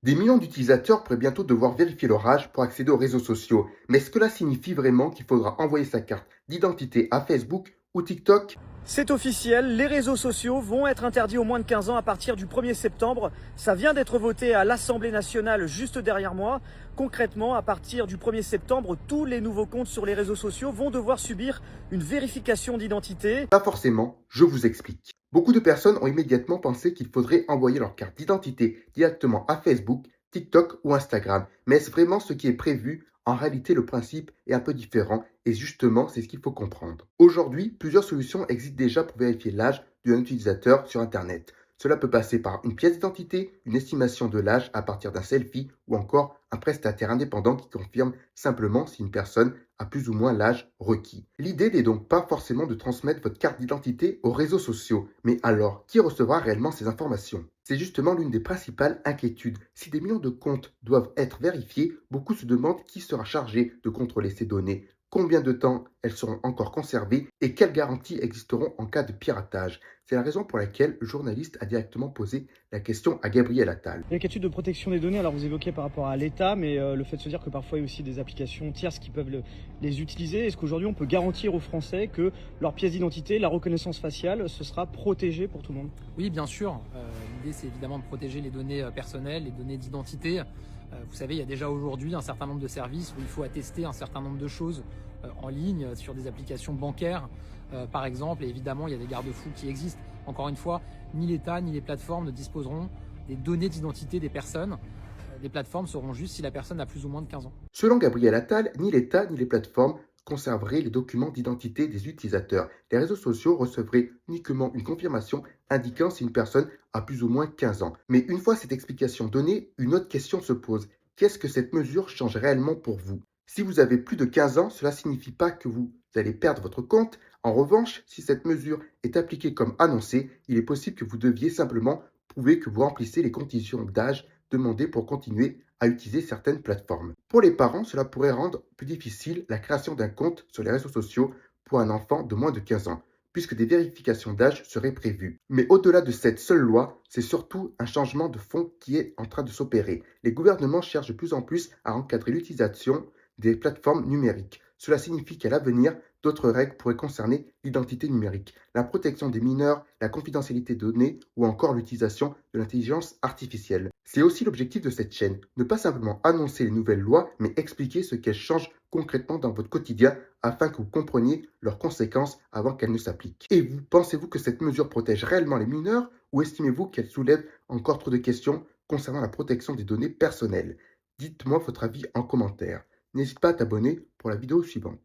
Des millions d'utilisateurs pourraient bientôt devoir vérifier leur âge pour accéder aux réseaux sociaux. Mais est-ce que cela signifie vraiment qu'il faudra envoyer sa carte d'identité à Facebook ou TikTok? C'est officiel, les réseaux sociaux vont être interdits aux moins de 15 ans à partir du 1er septembre. Ça vient d'être voté à l'Assemblée nationale juste derrière moi. Concrètement, à partir du 1er septembre, tous les nouveaux comptes sur les réseaux sociaux vont devoir subir une vérification d'identité. Pas forcément, je vous explique. Beaucoup de personnes ont immédiatement pensé qu'il faudrait envoyer leur carte d'identité directement à Facebook, TikTok ou Instagram. Mais est-ce vraiment ce qui est prévu? En réalité, le principe est un peu différent et justement, c'est ce qu'il faut comprendre. Aujourd'hui, plusieurs solutions existent déjà pour vérifier l'âge d'un utilisateur sur Internet. Cela peut passer par une pièce d'identité, une estimation de l'âge à partir d'un selfie ou encore un prestataire indépendant qui confirme simplement si une personne a plus ou moins l'âge requis. L'idée n'est donc pas forcément de transmettre votre carte d'identité aux réseaux sociaux, mais alors qui recevra réellement ces informations? C'est justement l'une des principales inquiétudes. Si des millions de comptes doivent être vérifiés, beaucoup se demandent qui sera chargé de contrôler ces données, combien de temps elles seront encore conservées et quelles garanties existeront en cas de piratage. C'est la raison pour laquelle le journaliste a directement posé la question à Gabriel Attal. L'inquiétude de protection des données, alors vous évoquez par rapport à l'État, mais le fait de se dire que parfois il y a aussi des applications tierces qui peuvent les utiliser. Est-ce qu'aujourd'hui on peut garantir aux Français que leur pièce d'identité, la reconnaissance faciale, ce sera protégé pour tout le monde? Oui, bien sûr. L'idée, c'est évidemment de protéger les données personnelles, les données d'identité. Vous savez, il y a déjà aujourd'hui un certain nombre de services où il faut attester un certain nombre de choses en ligne, sur des applications bancaires, par exemple. Et évidemment, il y a des garde-fous qui existent. Encore une fois, ni l'État ni les plateformes ne disposeront des données d'identité des personnes. Les plateformes sauront juste si la personne a plus ou moins de 15 ans. Selon Gabriel Attal, ni l'État ni les plateformes conserveraient les documents d'identité des utilisateurs. Les réseaux sociaux recevraient uniquement une confirmation indiquant si une personne a plus ou moins 15 ans. Mais une fois cette explication donnée, une autre question se pose. Qu'est-ce que cette mesure change réellement pour vous? Si vous avez plus de 15 ans, cela ne signifie pas que vous allez perdre votre compte. En revanche, si cette mesure est appliquée comme annoncé, il est possible que vous deviez simplement prouver que vous remplissez les conditions d'âge demandées pour continuer à utiliser certaines plateformes. Pour les parents, cela pourrait rendre plus difficile la création d'un compte sur les réseaux sociaux pour un enfant de moins de 15 ans, puisque des vérifications d'âge seraient prévues. Mais au-delà de cette seule loi, c'est surtout un changement de fond qui est en train de s'opérer. Les gouvernements cherchent de plus en plus à encadrer l'utilisation des plateformes numériques. Cela signifie qu'à l'avenir, d'autres règles pourraient concerner l'identité numérique, la protection des mineurs, la confidentialité des données ou encore l'utilisation de l'intelligence artificielle. C'est aussi l'objectif de cette chaîne, ne pas simplement annoncer les nouvelles lois, mais expliquer ce qu'elles changent concrètement dans votre quotidien afin que vous compreniez leurs conséquences avant qu'elles ne s'appliquent. Et vous, pensez-vous que cette mesure protège réellement les mineurs ou estimez-vous qu'elle soulève encore trop de questions concernant la protection des données personnelles? Dites-moi votre avis en commentaire. N'hésite pas à t'abonner pour la vidéo suivante.